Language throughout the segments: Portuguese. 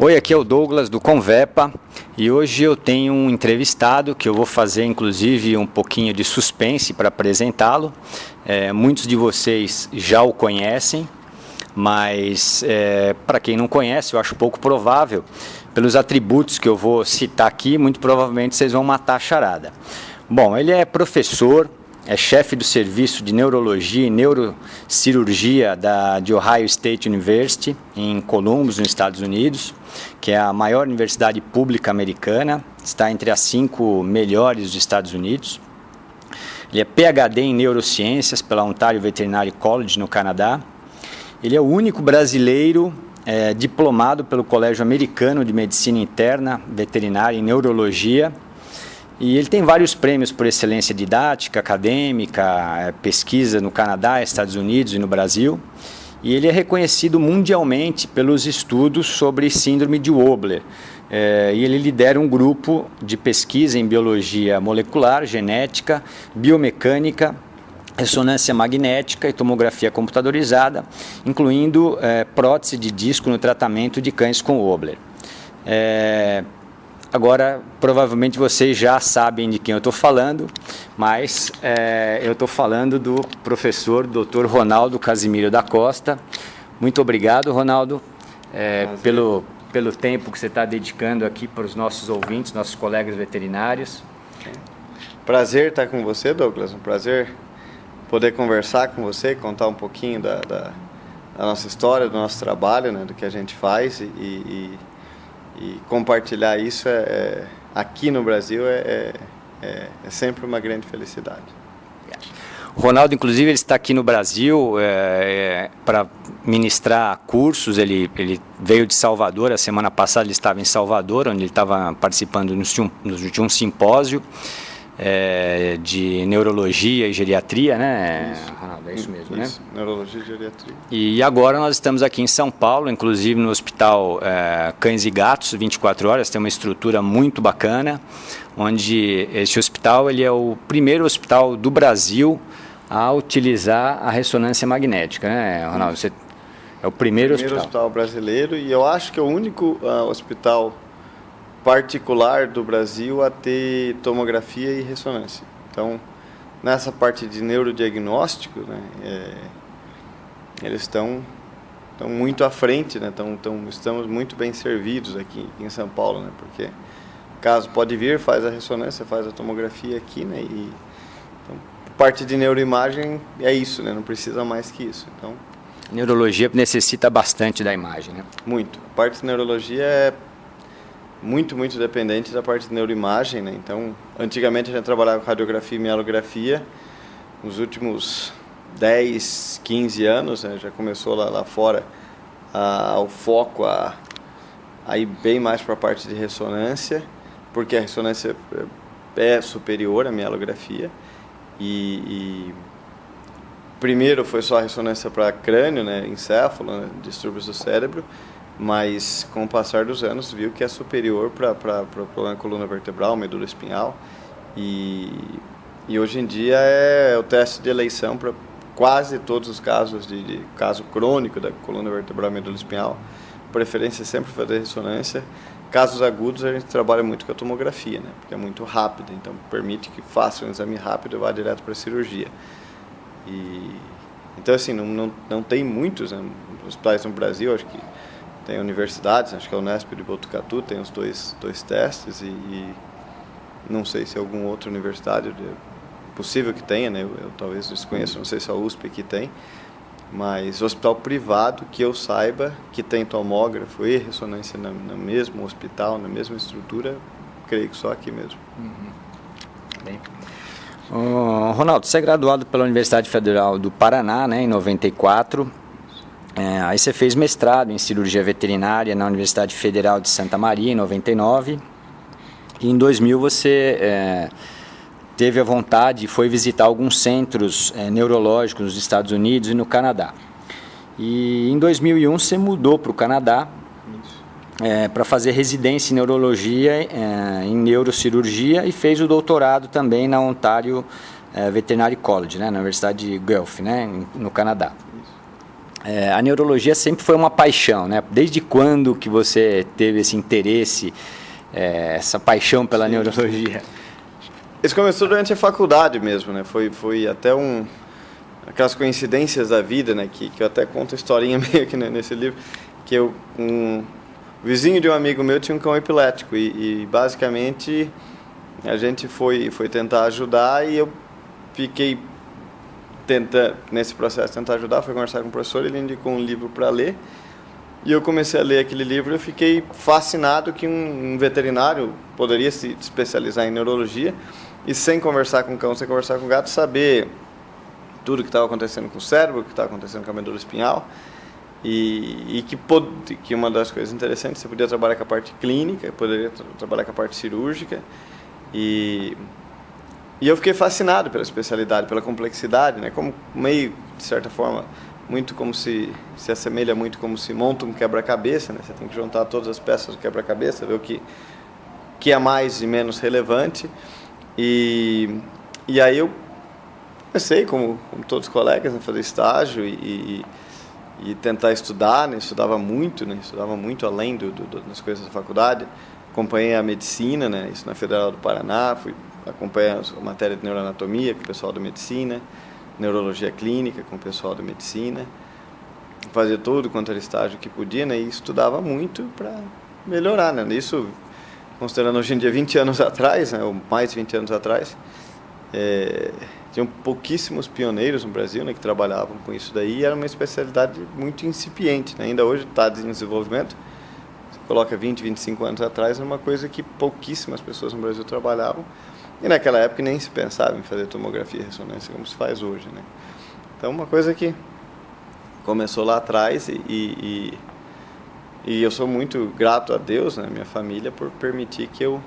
Oi, aqui é o Douglas do Convepa e hoje eu tenho um entrevistado que eu vou fazer inclusive um pouquinho de suspense para apresentá-lo. Muitos de vocês já o conhecem, mas para quem não conhece eu acho pouco provável. Pelos atributos que eu vou citar aqui, muito provavelmente vocês vão matar a charada. Bom, ele é professor, é chefe do serviço de neurologia e neurocirurgia de Ohio State University, em Columbus, nos Estados Unidos, que é a maior universidade pública americana, está entre as 5 melhores dos Estados Unidos. Ele é PhD em neurociências pela Ontario Veterinary College, no Canadá. Ele é o único brasileiro diplomado pelo Colégio Americano de Medicina Interna, Veterinária e Neurologia. E ele tem vários prêmios por excelência didática, acadêmica, pesquisa no Canadá, Estados Unidos e no Brasil. E ele é reconhecido mundialmente pelos estudos sobre síndrome de Wobler. E ele lidera um grupo de pesquisa em biologia molecular, genética, biomecânica, ressonância magnética e tomografia computadorizada, incluindo prótese de disco no tratamento de cães com Wobler. Agora, provavelmente vocês já sabem de quem eu estou falando, mas eu estou falando do professor Dr. Ronaldo Casimiro da Costa. Muito obrigado, Ronaldo, pelo tempo que você está dedicando aqui para os nossos ouvintes, nossos colegas veterinários. Prazer estar com você, Douglas. Um prazer poder conversar com você, contar um pouquinho da nossa história, do nosso trabalho, né, do que a gente faz e compartilhar isso aqui no Brasil é sempre uma grande felicidade. O Ronaldo, inclusive, ele está aqui no Brasil para ministrar cursos. Ele veio de Salvador, a semana passada ele estava em Salvador, onde ele estava participando de um simpósio de neurologia e geriatria, né, Ronaldo? É isso mesmo, isso, né? Neurologia e geriatria. E agora nós estamos aqui em São Paulo, inclusive no Hospital Cães e Gatos, 24 horas, tem uma estrutura muito bacana, onde esse hospital ele é o primeiro hospital do Brasil a utilizar a ressonância magnética, né, Ronaldo? Você é o primeiro hospital brasileiro e eu acho que é o único hospital particular do Brasil a ter tomografia e ressonância. Então, nessa parte de neurodiagnóstico, né, eles estão muito à frente, né, estamos muito bem servidos aqui em São Paulo, né, porque caso pode vir, faz a ressonância, faz a tomografia aqui, né, então, parte de neuroimagem é isso, né, não precisa mais que isso. Então, neurologia necessita bastante da imagem, né? Muito. A parte de neurologia é muito dependente da parte de neuroimagem, né? Então, antigamente a gente trabalhava com radiografia e mielografia. Nos últimos 10, 15 anos, né, já começou lá fora o foco a ir bem mais para a parte de ressonância, porque a ressonância é superior à mielografia. E primeiro foi só a ressonância para crânio, né, encéfalo, né, distúrbios do cérebro, mas com o passar dos anos viu que é superior para a coluna vertebral, medula espinhal, e hoje em dia é o teste de eleição para quase todos os casos de caso crônico da coluna vertebral e medula espinhal. Preferência sempre fazer ressonância. Casos agudos a gente trabalha muito com a tomografia, né, porque é muito rápida, então permite que faça um exame rápido e vá direto para a cirurgia. Então assim, não tem muitos, né, hospitais no Brasil, acho que tem universidades, acho que a Unesp de Botucatu tem os dois testes e não sei se alguma outra universidade, possível que tenha, né? Eu talvez desconheça, não sei se a USP aqui tem, mas hospital privado que eu saiba que tem tomógrafo e ressonância no mesmo hospital, na mesma estrutura, creio que só aqui mesmo. Bem. Ronaldo, você é graduado pela Universidade Federal do Paraná, né, em 94. Aí você fez mestrado em cirurgia veterinária na Universidade Federal de Santa Maria, em 99. E em 2000 você teve a vontade e foi visitar alguns centros neurológicos nos Estados Unidos e no Canadá. E em 2001 você mudou para o Canadá para fazer residência em neurologia, em neurocirurgia, e fez o doutorado também na Ontario Veterinary College, né, na Universidade de Guelph, né, no Canadá. A neurologia sempre foi uma paixão, né? Desde quando que você teve esse interesse, essa paixão pela neurologia? Isso começou durante a faculdade mesmo, né? Foi até aquelas coincidências da vida, né? Que eu até conto a historinha meio que nesse livro, que um vizinho de um amigo meu tinha um cão epilético e basicamente a gente foi tentar ajudar e eu fiquei nesse processo de tentar ajudar, fui conversar com o professor, ele indicou um livro para ler e eu comecei a ler aquele livro e eu fiquei fascinado que um veterinário poderia se especializar em neurologia e sem conversar com o cão, sem conversar com o gato, saber tudo o que estava acontecendo com o cérebro, o que estava acontecendo com a medula espinhal e que uma das coisas interessantes, você podia trabalhar com a parte clínica, poderia trabalhar com a parte cirúrgica e eu fiquei fascinado pela especialidade, pela complexidade, né? Como meio, de certa forma, muito como se assemelha muito como se monta um quebra-cabeça, né? Você tem que juntar todas as peças do quebra-cabeça, ver o que é mais e menos relevante. E aí eu comecei, como todos os colegas, a fazer estágio e tentar estudar, né? Estudava muito além das coisas da faculdade. Acompanhei a medicina, né? Isso na Federal do Paraná, acompanhei a matéria de neuroanatomia com o pessoal da medicina, neurologia clínica com o pessoal da medicina, fazia tudo quanto era estágio que podia, né? E estudava muito para melhorar, né? Isso, considerando hoje em dia 20 anos atrás, né? Ou mais de 20 anos atrás, tinham pouquíssimos pioneiros no Brasil, né? Que trabalhavam com isso daí e era uma especialidade muito incipiente, né? Ainda hoje está em desenvolvimento. Coloca 20, 25 anos atrás, era uma coisa que pouquíssimas pessoas no Brasil trabalhavam. E naquela época nem se pensava em fazer tomografia e ressonância como se faz hoje, né? Então, uma coisa que começou lá atrás e eu sou muito grato a Deus, né, minha família, por permitir que eu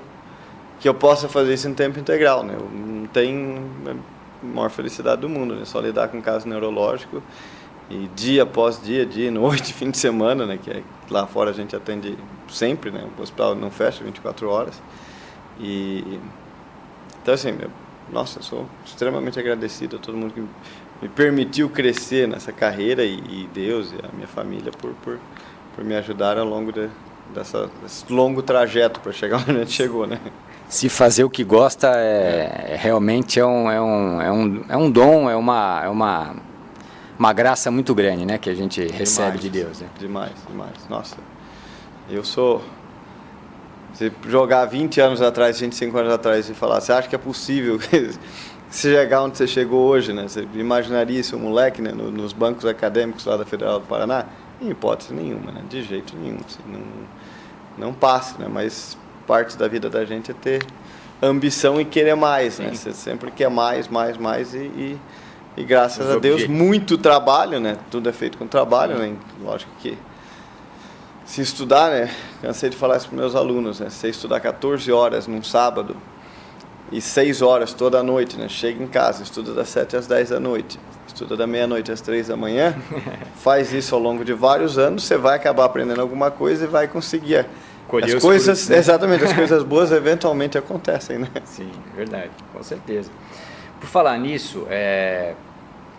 possa fazer isso em tempo integral, né? Eu não tenho a maior felicidade do mundo, né? Só lidar com caso neurológico e dia após dia, noite, fim de semana, né? Que lá fora a gente atende sempre, né? O hospital não fecha 24 horas. Então, assim, nossa, eu sou extremamente agradecido a todo mundo que me permitiu crescer nessa carreira e Deus e a minha família por me ajudar ao longo desse longo trajeto para chegar onde a gente chegou, né? Se fazer o que gosta realmente é um dom, é uma graça muito grande, né, que a gente recebe de Deus. Né? Demais. Nossa, eu sou... Se jogar 20 anos atrás, 25 anos atrás e falar, você acha que é possível você chegar onde você chegou hoje, né? Você imaginaria esse moleque, né, nos bancos acadêmicos lá da Federal do Paraná? Em hipótese nenhuma, né? De jeito nenhum. Assim, não passa, né? Mas parte da vida da gente é ter ambição e querer mais, né? Você sempre quer mais e graças a Deus, muito trabalho, né? Tudo é feito com trabalho, né? Lógico que se estudar, né? Cansei de falar isso para meus alunos, né? Se estudar 14 horas num sábado e 6 horas toda noite, né? Chega em casa, estuda das 7 às 10 da noite, estuda da meia-noite às 3 da manhã, faz isso ao longo de vários anos, você vai acabar aprendendo alguma coisa e vai conseguir colher as coisas, frutos, né? Exatamente, as coisas boas eventualmente acontecem, né? Sim, verdade, com certeza. Por falar nisso,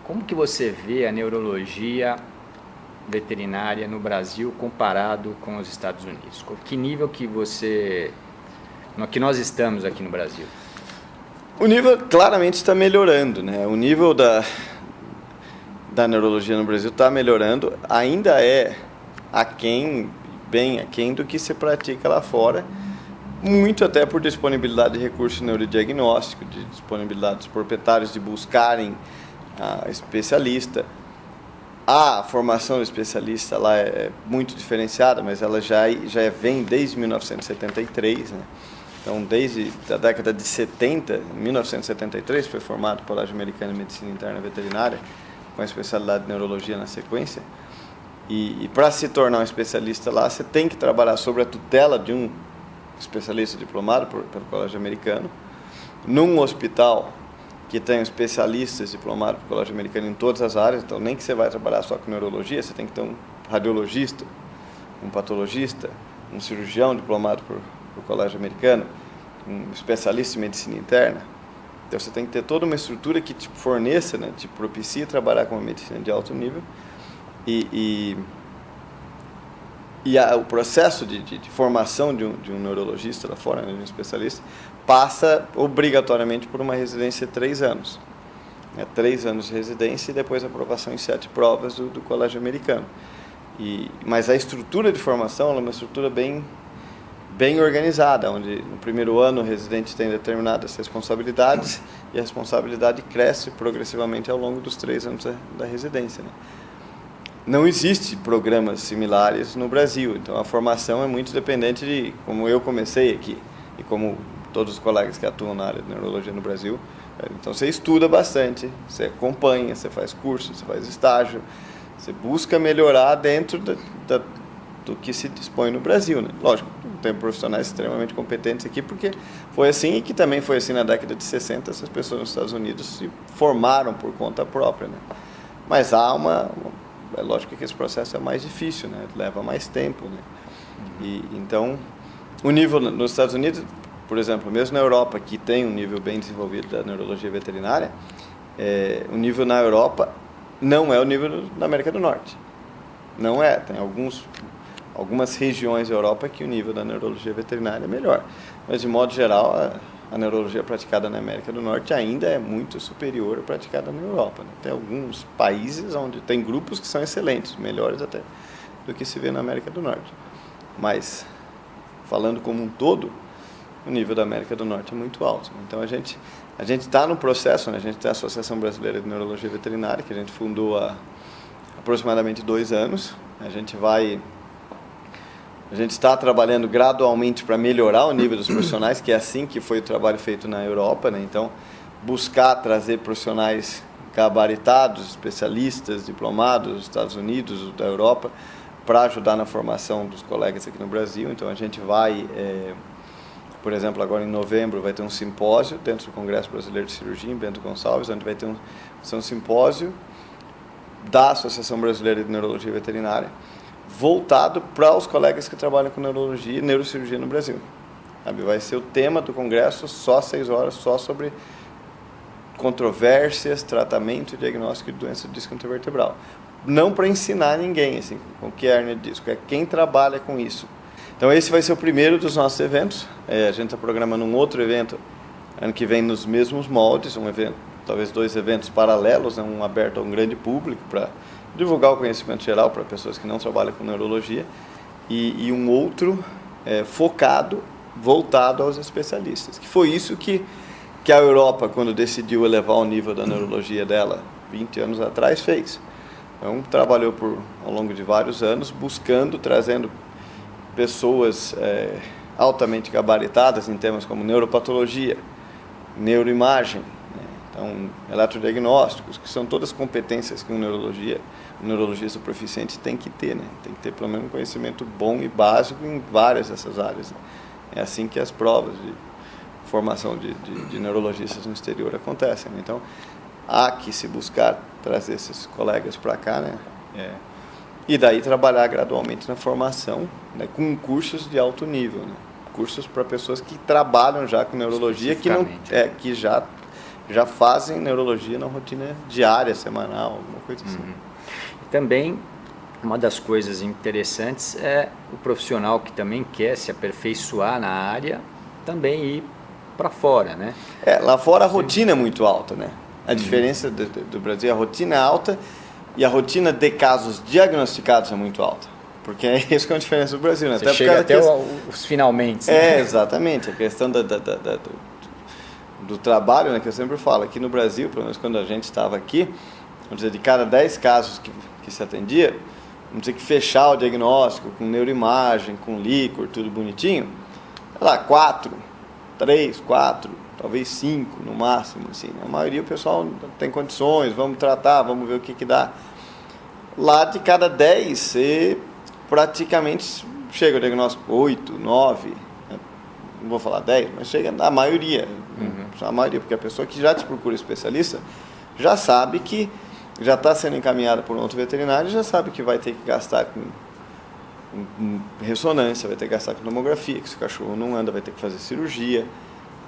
como que você vê a neurologia veterinária no Brasil comparado com os Estados Unidos? Que nível que nós estamos aqui no Brasil? O nível claramente está melhorando, né? O nível da neurologia no Brasil está melhorando, ainda é bem aquém do que se pratica lá fora, muito até por disponibilidade de recursos neurodiagnóstico, de disponibilidade dos proprietários de buscarem especialista. A formação do especialista lá é muito diferenciada, mas ela já vem desde 1973, né? Então, desde a década de 70, 1973, foi formado o Colégio Americano de Medicina Interna Veterinária, com a especialidade de neurologia na sequência. E para se tornar um especialista lá, você tem que trabalhar sob a tutela de um especialista diplomado pelo Colégio Americano, num hospital que tem especialistas diplomados pelo Colégio Americano em todas as áreas. Então, nem que você vai trabalhar só com neurologia, você tem que ter um radiologista, um patologista, um cirurgião diplomado por Colégio Americano, um especialista em medicina interna. Então, você tem que ter toda uma estrutura que te forneça, né, te propicie trabalhar com uma medicina de alto nível O processo de formação de um neurologista lá fora, de um especialista, passa obrigatoriamente por uma residência de 3 anos. 3 anos de residência e depois aprovação em 7 provas do colégio americano. Mas a estrutura de formação é uma estrutura bem organizada, onde no primeiro ano o residente tem determinadas responsabilidades e a responsabilidade cresce progressivamente ao longo dos 3 anos da residência. Né? Não existe programas similares no Brasil, então a formação é muito dependente de como eu comecei aqui e como todos os colegas que atuam na área de neurologia no Brasil. Então você estuda bastante, você acompanha, você faz curso, você faz estágio, você busca melhorar dentro do que se dispõe no Brasil. Né? Lógico, tem profissionais extremamente competentes aqui, porque foi assim e que também foi assim na década de 60, essas pessoas nos Estados Unidos se formaram por conta própria. Né? Mas é lógico que esse processo é mais difícil, né? Leva mais tempo. Né? Então, o nível nos Estados Unidos, por exemplo, mesmo na Europa, que tem um nível bem desenvolvido da neurologia veterinária, o nível na Europa não é o nível da América do Norte. Não é. Tem algumas regiões da Europa que o nível da neurologia veterinária é melhor. Mas, de modo geral, a neurologia praticada na América do Norte ainda é muito superior à praticada na Europa. Né? Tem alguns países onde tem grupos que são excelentes, melhores até do que se vê na América do Norte. Mas, falando como um todo, o nível da América do Norte é muito alto. Então a gente está no processo, né? A gente tem a Associação Brasileira de Neurologia Veterinária, que a gente fundou há aproximadamente 2 anos. A gente está trabalhando gradualmente para melhorar o nível dos profissionais, que é assim que foi o trabalho feito na Europa, né? Então, buscar trazer profissionais gabaritados, especialistas, diplomados dos Estados Unidos, da Europa, para ajudar na formação dos colegas aqui no Brasil. Então, a gente vai... Por exemplo, agora em novembro vai ter um simpósio dentro do Congresso Brasileiro de Cirurgia, em Bento Gonçalves, onde vai ter um simpósio da Associação Brasileira de Neurologia Veterinária, voltado para os colegas que trabalham com neurologia e neurocirurgia no Brasil. Sabe? Vai ser o tema do congresso, só 6 horas, só sobre controvérsias, tratamento e diagnóstico de doença do disco intervertebral. Não para ensinar ninguém assim, o que é hérnia de disco, é quem trabalha com isso. Então esse vai ser o primeiro dos nossos eventos. A gente está programando um outro evento ano que vem nos mesmos moldes, um evento, talvez 2 eventos paralelos, né? Um aberto a um grande público para divulgar o conhecimento geral para pessoas que não trabalham com neurologia e um outro voltado aos especialistas, que foi isso que a Europa, quando decidiu elevar o nível da neurologia dela 20 anos atrás, fez. Então trabalhou ao longo de vários anos trazendo pessoas altamente gabaritadas em temas como neuropatologia, neuroimagem, né? Então, eletrodiagnósticos, que são todas competências que um neurologista proficiente tem que ter, né? Tem que ter pelo menos um conhecimento bom e básico em várias dessas áreas. Né? É assim que as provas de formação de neurologistas no exterior acontecem. Né? Então, há que se buscar trazer esses colegas para cá, né? E daí trabalhar gradualmente na formação, né, com cursos de alto nível, né? Cursos para pessoas que trabalham já com neurologia, que já fazem neurologia na rotina diária, semanal, alguma coisa assim. E também, uma das coisas interessantes é o profissional que também quer se aperfeiçoar na área, também ir para fora, né? Lá fora a rotina é muito alta, né? A diferença do Brasil, a rotina é alta, e a rotina de casos diagnosticados é muito alta. Porque é isso que é a diferença do Brasil, né? Você chega até os finalmente. Né? Exatamente. A questão do trabalho, né, que eu sempre falo, aqui no Brasil, pelo menos quando a gente estava aqui, vamos dizer, de cada 10 casos que se atendia, vamos dizer que fechar o diagnóstico com neuroimagem, com líquor, tudo bonitinho, sei lá, 3, 4, talvez 5 no máximo, assim. A maioria o pessoal tem condições, vamos tratar, vamos ver o que dá. Lá de cada 10, você praticamente chega o diagnóstico 8, 9, não vou falar 10, mas chega a maioria. A maioria, porque a pessoa que já te procura especialista já sabe que já está sendo encaminhada por um outro veterinário, já sabe que vai ter que gastar com ressonância, vai ter que gastar com tomografia, que se o cachorro não anda vai ter que fazer cirurgia.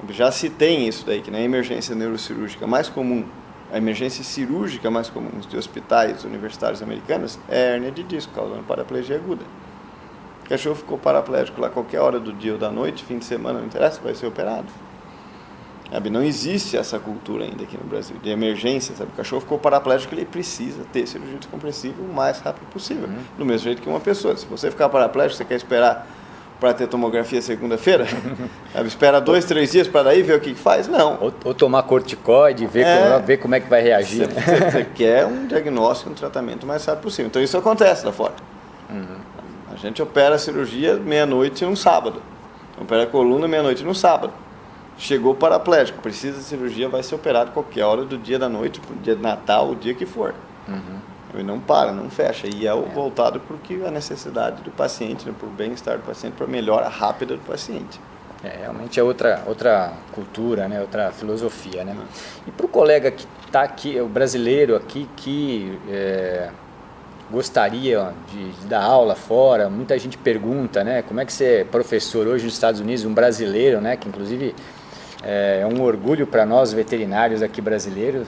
Já se tem isso daí, que na emergência neurocirúrgica mais comum a emergência cirúrgica mais comum de hospitais universitários americanos é hérnia de disco, causando paraplegia aguda. O cachorro ficou paraplégico lá qualquer hora do dia ou da noite, fim de semana, não interessa, vai ser operado. Sabe, não existe essa cultura ainda aqui no Brasil, de emergência. Sabe? O cachorro ficou paraplégico, ele precisa ter cirurgia descompressiva o mais rápido possível. Do mesmo jeito que uma pessoa. Se você ficar paraplégico, você quer esperar para ter tomografia segunda-feira? Espera 2, 3 dias para daí ver o que faz? Não. Ou tomar corticoide, ver como é que vai reagir. Você quer um diagnóstico, um tratamento o mais rápido possível. Então isso acontece lá fora. A gente opera a cirurgia meia-noite num sábado. Opera a coluna meia-noite no sábado. Chegou paraplégico, precisa de cirurgia, vai ser operado qualquer hora do dia da noite, dia de Natal, o dia que for. E não para, não fecha. E é voltado para a necessidade do paciente, né, para o bem-estar do paciente, para a melhora rápida do paciente. Realmente é outra cultura, né, outra filosofia. Né? E para o colega que está aqui, o brasileiro aqui, que gostaria de dar aula fora, muita gente pergunta, né, como é que você é professor hoje nos Estados Unidos, um brasileiro, né, que inclusive é um orgulho para nós veterinários aqui brasileiros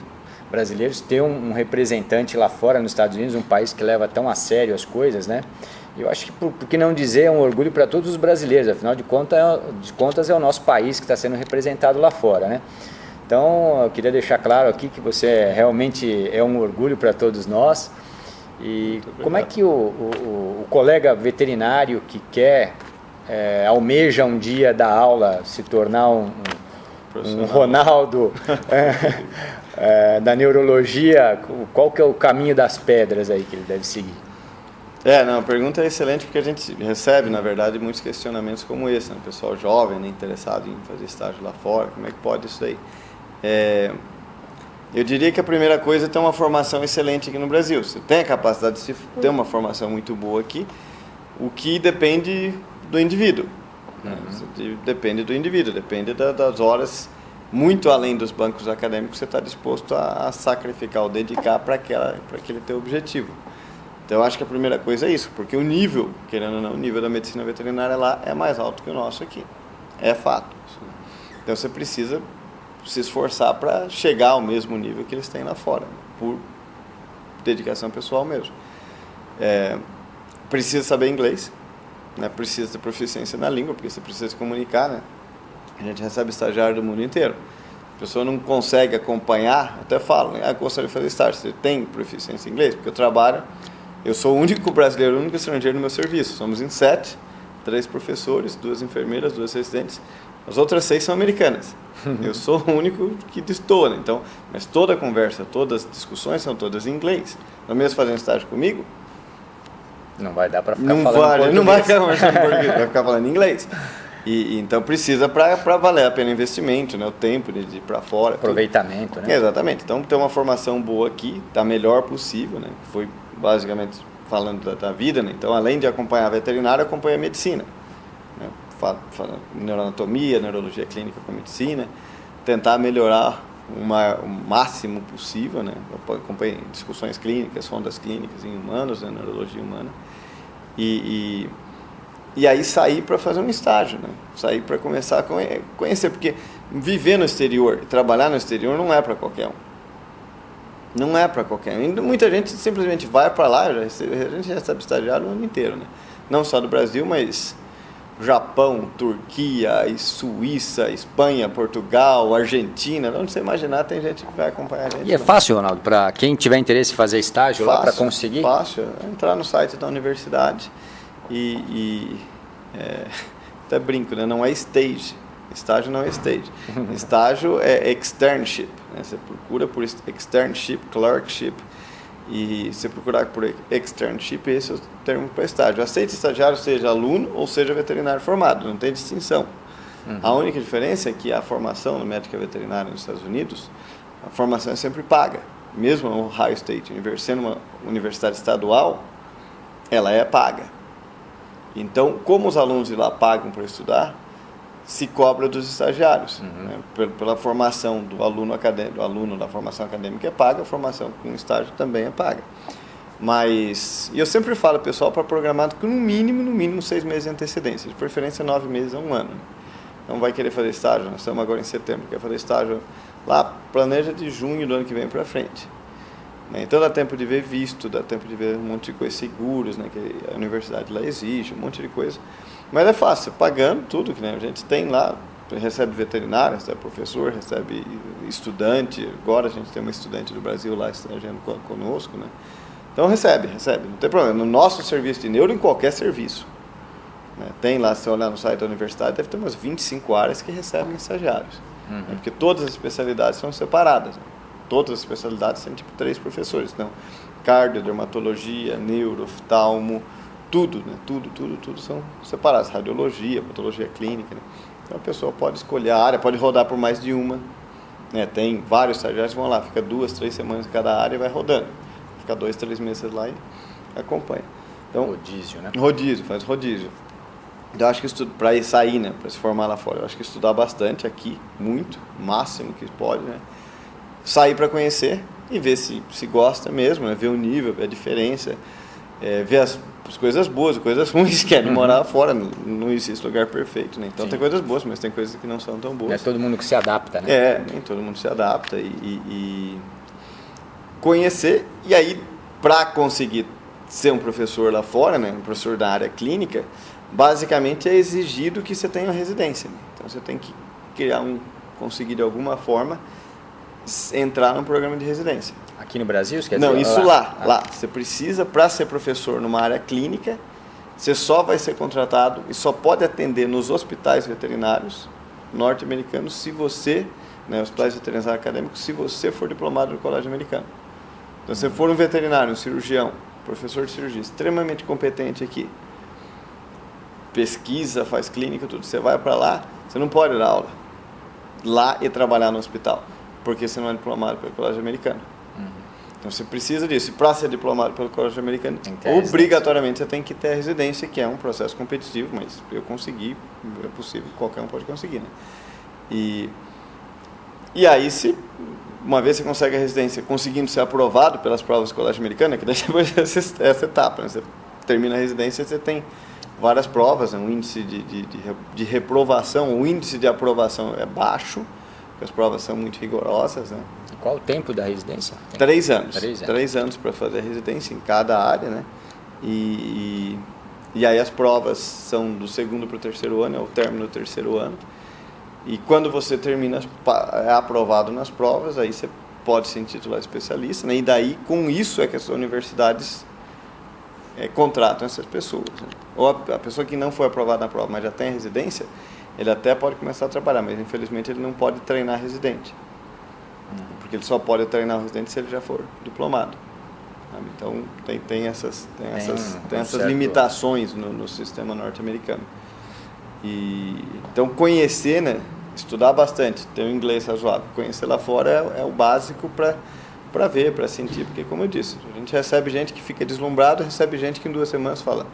ter um representante lá fora nos Estados Unidos, um país que leva tão a sério as coisas, né? Eu acho que, por que não dizer, é um orgulho para todos os brasileiros, afinal de contas é o nosso país que está sendo representado lá fora, né? Então, eu queria deixar claro aqui que você realmente é um orgulho para todos nós. E como é que o colega veterinário que quer, almeja um dia dar aula, se tornar um Ronaldo da neurologia, qual que é o caminho das pedras aí que ele deve seguir? A pergunta é excelente porque a gente recebe, na verdade, muitos questionamentos como esse, né? O pessoal jovem, né, interessado em fazer estágio lá fora, como é que pode isso daí? Eu diria que a primeira coisa é ter uma formação excelente aqui no Brasil. Você tem a capacidade de ter uma formação muito boa aqui, o que depende do indivíduo. Depende do indivíduo, depende das horas, muito além dos bancos acadêmicos, você está disposto a sacrificar ou dedicar para aquele teu objetivo. Então, eu acho que a primeira coisa é isso, porque o nível, querendo ou não, o nível da medicina veterinária lá é mais alto que o nosso aqui. É fato. Então, você precisa se esforçar para chegar ao mesmo nível que eles têm lá fora, por dedicação pessoal mesmo. Precisa saber inglês, né? Precisa ter proficiência na língua, porque você precisa se comunicar, né? A gente recebe estagiário do mundo inteiro. A pessoa não consegue acompanhar, até falo, né? Gostaria de fazer estágio. Você tem proficiência em inglês? Porque eu sou o único brasileiro, o único estrangeiro no meu serviço. Somos em 7, 3 professores, 2 enfermeiras, 2 residentes. As outras 6 são americanas. Eu sou o único que destoa, né? Então, mas toda a conversa, todas as discussões são todas em inglês. Não mesmo fazendo estágio comigo? Não vai dar para ficar falando português. Não vai ficar conversando em português, vai ficar falando inglês. Então precisa para valer a pena o investimento, né? O tempo de ir para fora. Aproveitamento, tudo. Né? Exatamente. Então, ter uma formação boa aqui, da melhor possível, né? Foi basicamente falando da vida, né? Então, além de acompanhar a veterinária, acompanha a medicina. Né? Neuroanatomia, neurologia clínica com medicina, tentar melhorar o máximo possível, né? Eu acompanhei discussões clínicas, sondas clínicas em humanos, né? Neurologia humana, e aí sair para fazer um estágio, né? Sair para começar a conhecer, porque viver no exterior, trabalhar no exterior não é para qualquer um. Não é para qualquer um. Muita gente simplesmente vai para lá, a gente recebe estagiário o ano inteiro, né? Não só do Brasil, mas Japão, Turquia, Suíça, Espanha, Portugal, Argentina, onde você imaginar tem gente que vai acompanhar a gente. E é fácil, Ronaldo, para quem tiver interesse em fazer estágio lá para conseguir? Fácil, entrar no site da universidade até brinco, né? Não é stage, estágio não é stage, estágio é externship, né? Você procura por externship, clerkship, e se procurar por externship, esse é o termo para estágio. Aceita estagiário, seja aluno ou seja veterinário formado, não tem distinção. A única diferença é que a formação no médica veterinária nos Estados Unidos, a formação é sempre paga. Mesmo no Ohio State University, sendo uma universidade estadual, ela é paga. Então, como os alunos de lá pagam para estudar, se cobra dos estagiários. Né? Pela formação do aluno acadêmico, do aluno da formação acadêmica é paga, a formação com estágio também é paga. Mas, e eu sempre falo, pessoal, para programar com no mínimo 6 meses de antecedência, de preferência 9 meses a 1 ano. Não vai querer fazer estágio, nós estamos agora em setembro, quer fazer estágio Lá planeja de junho do ano que vem para frente. Né? Então dá tempo de ver visto, dá tempo de ver um monte de coisas seguros, né? Que a universidade lá exige, um monte de coisa. Mas é fácil, pagando tudo que, né, a gente tem lá, recebe veterinário, recebe professor, recebe estudante. Agora a gente tem uma estudante do Brasil lá estagiando conosco, né? Então recebe, não tem problema. No nosso serviço de neuro, em qualquer serviço. Né? Tem lá, se você olhar no site da universidade, deve ter umas 25 áreas que recebem estagiários. Né? Porque todas as especialidades são separadas. Né? Todas as especialidades têm tipo 3 professores. Então, cardio, dermatologia, neuro, oftalmo, tudo, né? Tudo são separados. Radiologia, patologia clínica. Né? Então a pessoa pode escolher a área, pode rodar por mais de uma. Né? Tem vários estagiários que vão lá, fica 2, 3 semanas em cada área e vai rodando. Fica 2, 3 meses lá e acompanha. Então, rodízio, né? Faz rodízio. Então acho que para sair, né, para se formar lá fora, eu acho que estudar bastante aqui, muito, o máximo que pode, né? Sair para conhecer e ver se gosta mesmo, né? Ver o nível, ver a diferença, ver as coisas boas, coisas ruins, que é de morar fora, não existe lugar perfeito, né? Então tem coisas boas, mas tem coisas que não são tão boas. Não é todo mundo que se adapta, né? Nem todo mundo se adapta e conhecer, e aí para conseguir ser um professor lá fora, né, um professor da área clínica, basicamente é exigido que você tenha uma residência. Né? Então você tem que conseguir de alguma forma entrar num programa de residência. Aqui no Brasil, você quer dizer? Não, isso lá. Lá. Você precisa, para ser professor numa área clínica, você só vai ser contratado e só pode atender nos hospitais veterinários norte-americanos se você, né, hospitais veterinários acadêmicos, se você for diplomado no colégio americano. Então, se você for um veterinário, um cirurgião, professor de cirurgia, extremamente competente aqui, pesquisa, faz clínica, tudo, você vai para lá, você não pode dar aula lá e trabalhar no hospital, porque você não é diplomado pelo colégio americano. Então você precisa disso. E para ser diplomado pelo colégio americano, obrigatoriamente você tem que ter a residência, que é um processo competitivo, mas eu consegui, é possível, qualquer um pode conseguir, né? E aí, uma vez você consegue a residência, conseguindo ser aprovado pelas provas do colégio americano, que daí depois essa etapa, né? Você termina a residência, você tem várias provas, né? Um índice de reprovação, o índice de aprovação é baixo, porque as provas são muito rigorosas, né? E qual o tempo da residência? 3 anos. 3 anos para fazer a residência em cada área, né? E aí as provas são do 2º para o 3º ano, é o término do 3º ano. E quando você termina, é aprovado nas provas, aí você pode se intitular especialista, né? E daí, com isso, é que as universidades contratam essas pessoas. Né? Ou a pessoa que não foi aprovada na prova, mas já tem a residência, ele até pode começar a trabalhar, mas infelizmente ele não pode treinar residente. Porque ele só pode treinar o residente se ele já for diplomado. Sabe? Então, tem essas limitações no sistema norte-americano. Então, conhecer, né? Estudar bastante, ter um inglês razoável. Conhecer lá fora é o básico para ver, para sentir. Porque, como eu disse, a gente recebe gente que fica deslumbrado, recebe gente que em 2 semanas fala: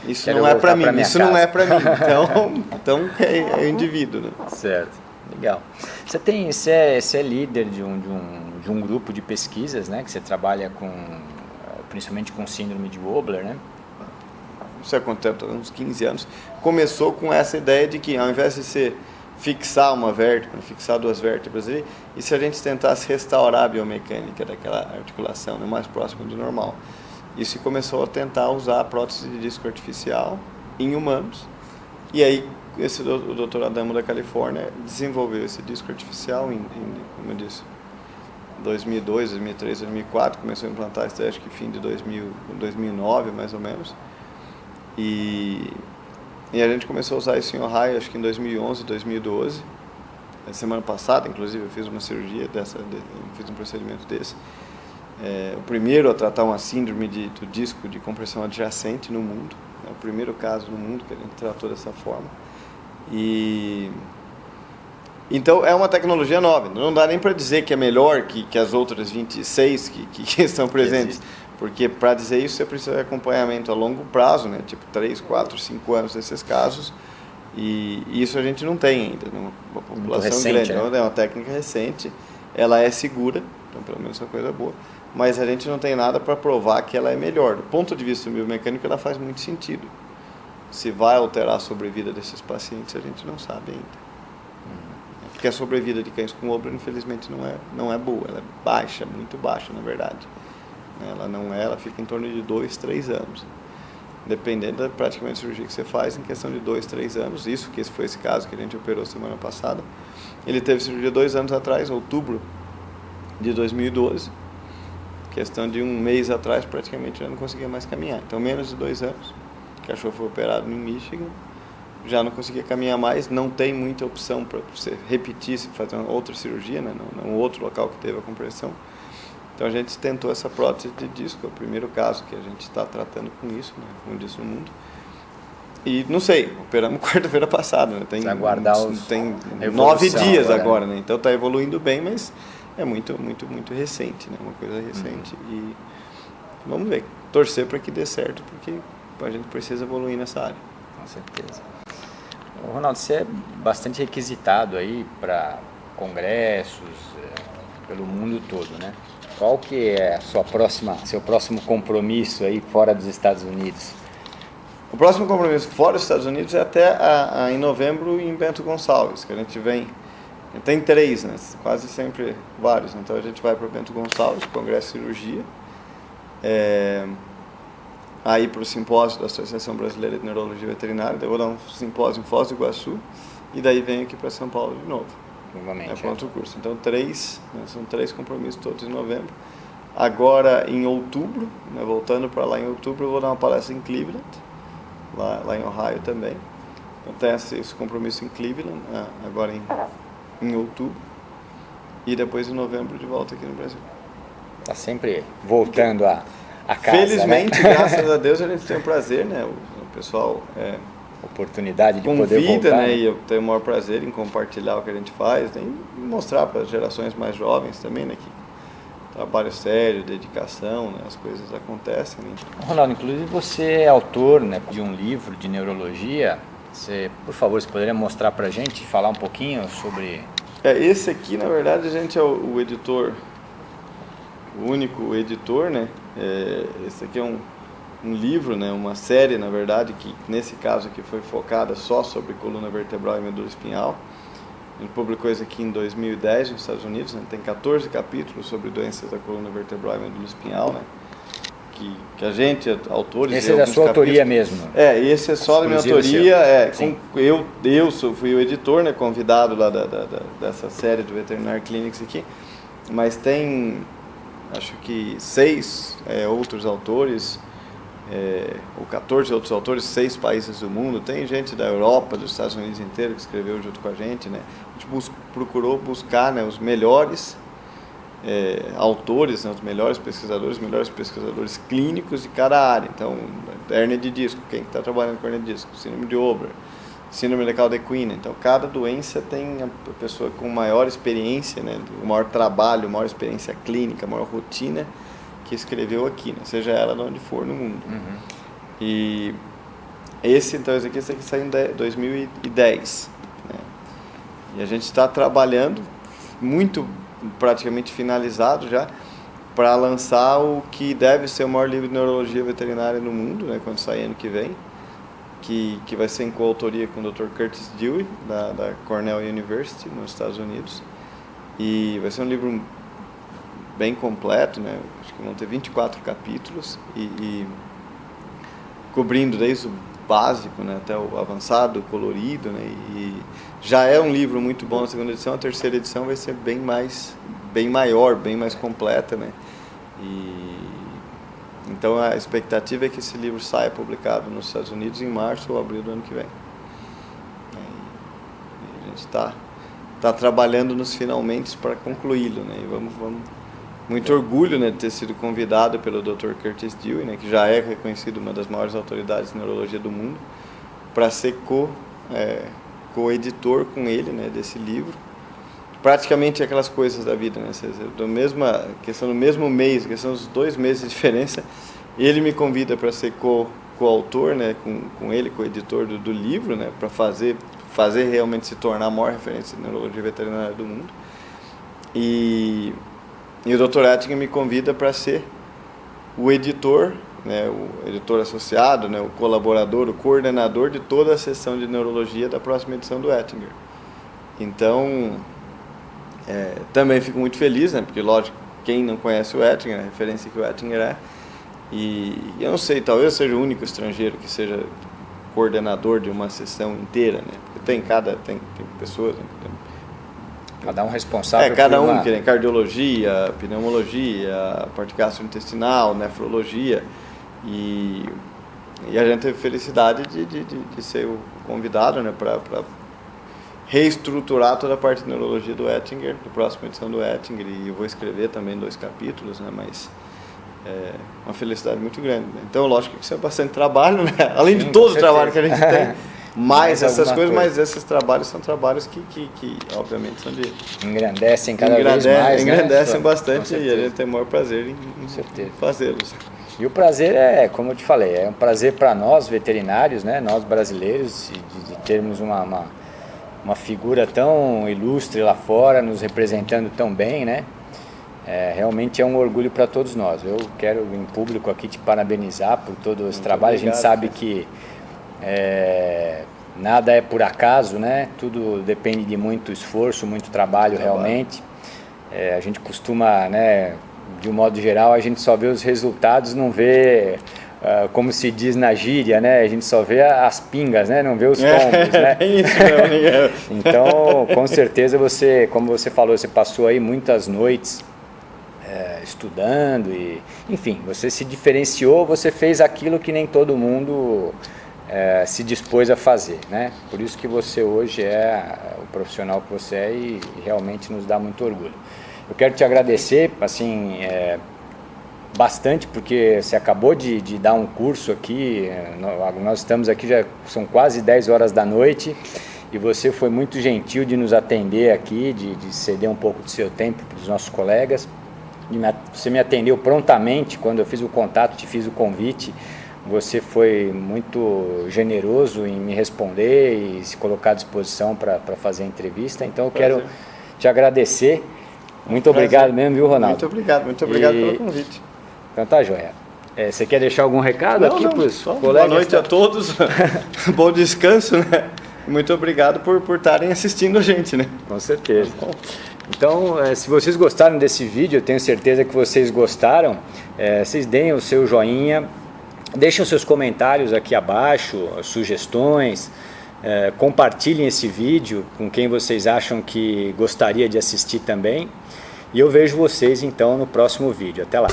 isso não é para mim, isso não é para mim. Então é o indivíduo, né? Certo, legal. Você é líder de um grupo de pesquisas, né? Que você trabalha principalmente com síndrome de Wobler, né? Não sei há quanto tempo, uns 15 anos. Começou com essa ideia de que, ao invés de fixar uma vértebra, fixar 2 vértebras ali, e se a gente tentasse restaurar a biomecânica daquela articulação, né, mais próxima do normal. E se começou a tentar usar a prótese de disco artificial em humanos. E aí, o Dr. Adamo da Califórnia desenvolveu esse disco artificial como eu disse, 2002, 2003, 2004. Começou a implantar isso, acho que fim de 2009, mais ou menos. E a gente começou a usar isso em Ohio, acho que em 2011, 2012. Na semana passada, inclusive, eu fiz uma cirurgia fiz um procedimento desse. O primeiro a tratar uma síndrome do disco de compressão adjacente no mundo. É o primeiro caso no mundo que a gente tratou dessa forma. Então, é uma tecnologia nova. Não dá nem para dizer que é melhor que as outras 26 que estão presentes. Porque para dizer isso você precisa de acompanhamento a longo prazo, né? Tipo 3, 4, 5 anos desses casos. E isso a gente não tem ainda. Uma população recente, grande. Né? É uma técnica recente, ela é segura, então pelo menos é uma coisa boa. Mas a gente não tem nada para provar que ela é melhor. Do ponto de vista biomecânico, ela faz muito sentido. Se vai alterar a sobrevida desses pacientes, a gente não sabe ainda. que a sobrevida de cães com Oberyn, infelizmente, não é boa. Ela é baixa, muito baixa, na verdade. Ela fica em torno de 2, 3 anos. Dependendo praticamente da cirurgia que você faz, em questão de 2, 3 anos, que esse foi esse caso que a gente operou semana passada. Ele teve cirurgia 2 anos atrás, outubro de 2012. Questão de um mês atrás, praticamente já não conseguia mais caminhar. Então, menos de 2 anos. O cachorro foi operado em Michigan, já não conseguia caminhar mais, não tem muita opção para você repetir, se fazer uma outra cirurgia, né, num outro local que teve a compressão. Então a gente tentou essa prótese de disco, é o primeiro caso que a gente está tratando com isso, né, como disso no mundo. E não sei, operamos quarta-feira passada, né, tem 9 dias agora, né, então está evoluindo bem, mas é muito recente, né, uma coisa recente. E vamos ver, torcer para que dê certo, porque a gente precisa evoluir nessa área. Com certeza. Ronaldo, você é bastante requisitado aí para congressos pelo mundo todo, né? Qual que é seu próximo compromisso aí fora dos Estados Unidos? O próximo compromisso fora dos Estados Unidos é até em novembro em Bento Gonçalves, que a gente vem. Tem 3, né? Quase sempre vários. Então a gente vai para Bento Gonçalves, Congresso de Cirurgia. Aí para o simpósio da Associação Brasileira de Neurologia Veterinária, daí eu vou dar um simpósio em Foz do Iguaçu, e daí venho aqui para São Paulo de novo. Novamente. Para outro curso. Então são 3 compromissos todos em novembro. Agora em outubro, né, voltando para lá em outubro, eu vou dar uma palestra em Cleveland, lá em Ohio também. Então tem esse compromisso em Cleveland, agora em outubro, e depois em novembro de volta aqui no Brasil. Está sempre voltando a casa, felizmente, né? Graças a Deus, a gente tem o prazer, né? O pessoal oportunidade de convida, poder voltar, né? E eu tenho o maior prazer em compartilhar o que a gente faz, né? E mostrar para as gerações mais jovens também, né? Que trabalho sério, dedicação, né? As coisas acontecem, né? Ronaldo, inclusive você é autor, né, de um livro de neurologia. Por favor, você poderia mostrar para a gente, falar um pouquinho sobre... Esse aqui, na verdade, a gente é o editor, o único editor, né? Esse aqui é um livro, né? Uma série, na verdade, que nesse caso aqui foi focada só sobre coluna vertebral e medula espinhal. A gente publicou isso aqui em 2010 nos Estados Unidos, né? Tem 14 capítulos sobre doenças da coluna vertebral e medula espinhal, né? Que a gente, autores... Esse é da sua autoria mesmo? Esse é só da minha autoria. Eu fui o editor, né? Convidado lá dessa série do Veterinary Clinics aqui, mas tem... acho que 6 outros autores, ou 14 outros autores, 6 países do mundo. Tem gente da Europa, dos Estados Unidos inteiro que escreveu junto com a gente, né? A gente procurou buscar, né, os melhores autores, né, os melhores pesquisadores clínicos de cada área. Então, hérnia de disco, quem está trabalhando com hérnia de disco? Síndrome de Oberyn, síndrome legal de equina. Então, cada doença tem a pessoa com maior experiência, né, o maior trabalho, maior experiência clínica, maior rotina, que escreveu aqui, né, seja ela de onde for no mundo. Uhum. E esse aqui saiu em 2010. Né, e a gente está trabalhando praticamente finalizado já, para lançar o que deve ser o maior livro de neurologia veterinária no mundo, né, quando sair ano que vem. Que vai ser em coautoria com o Dr. Curtis Dewey, da Cornell University, nos Estados Unidos. E vai ser um livro bem completo, né? Acho que vão ter 24 capítulos, e cobrindo desde o básico, né, até o avançado, colorido, né? E já é um livro muito bom na segunda edição. A terceira edição vai ser bem maior, bem mais completa, né? Então a expectativa é que esse livro saia publicado nos Estados Unidos em março ou abril do ano que vem. E a gente está trabalhando nos finalmente para concluí-lo, né? E vamos muito orgulho, né, de ter sido convidado pelo Dr. Curtis Dewey, né, que já é reconhecido uma das maiores autoridades de neurologia do mundo, para ser co-editor com ele, né, desse livro. Praticamente aquelas coisas da vida, né? Questão do mesmo mês, questão dos 2 meses de diferença, ele me convida para ser coautor, né? Com ele, co-editor do livro, né? Para fazer realmente se tornar a maior referência de neurologia veterinária do mundo. E o Dr. Ettinger me convida para ser o editor, né? O editor associado, né? O colaborador, o coordenador de toda a seção de neurologia da próxima edição do Ettinger. Então, também fico muito feliz, né? Porque, lógico, quem não conhece o Ettinger, a referência que o Ettinger é, e eu não sei, talvez eu seja o único estrangeiro que seja coordenador de uma sessão inteira, né? Porque tem pessoas, né? Cada um responsável cada por um, uma... que tem cardiologia, pneumologia, parte gastrointestinal, nefrologia, e a gente teve felicidade de ser o convidado, né, para reestruturar toda a parte de neurologia do Ettinger, da próxima edição do Ettinger, e eu vou escrever também 2 capítulos, né, mas é uma felicidade muito grande, né? Então, lógico que isso é bastante trabalho, né? Além de todo o trabalho que a gente tem, mais essas coisas, mas esses trabalhos são trabalhos que obviamente são de... Engrandecem cada vez mais, engrandecem, né? bastante, e a gente tem o maior prazer em fazê-los. E o prazer é, como eu te falei, é um prazer para nós veterinários, né? Nós brasileiros, de termos uma figura tão ilustre lá fora, nos representando tão bem, né? Realmente é um orgulho para todos nós. Eu quero em público aqui te parabenizar por todo esse trabalho. Obrigado, a gente sabe que nada é por acaso, né? Tudo depende de muito esforço, muito trabalho realmente. A gente costuma, né, de um modo geral, a gente só vê os resultados, não vê, como se diz na gíria, né? A gente só vê as pingas, né? Não vê os tombos, né? Isso mesmo. Então, com certeza você, como você falou, você passou aí muitas noites estudando e, enfim, você se diferenciou, você fez aquilo que nem todo mundo se dispôs a fazer, né? Por isso que você hoje é o profissional que você é e realmente nos dá muito orgulho. Eu quero te agradecer, assim, bastante, porque você acabou de dar um curso aqui, nós estamos aqui, já são quase 10 horas da noite, e você foi muito gentil de nos atender aqui, de ceder um pouco do seu tempo para os nossos colegas. Você me atendeu prontamente quando eu fiz o contato, te fiz o convite. Você foi muito generoso em me responder e se colocar à disposição para fazer a entrevista. Então eu quero te agradecer. Muito obrigado mesmo, viu, Ronaldo? Muito obrigado pelo convite. Então tá joia. Você quer deixar algum recado aqui para os colegas? Boa noite a todos, bom descanso, né? Muito obrigado por estarem assistindo a gente, né? Com certeza. Então, se vocês gostaram desse vídeo, eu tenho certeza que vocês gostaram, vocês deem o seu joinha, deixem os seus comentários aqui abaixo, sugestões, compartilhem esse vídeo com quem vocês acham que gostaria de assistir também, e eu vejo vocês então no próximo vídeo. Até lá!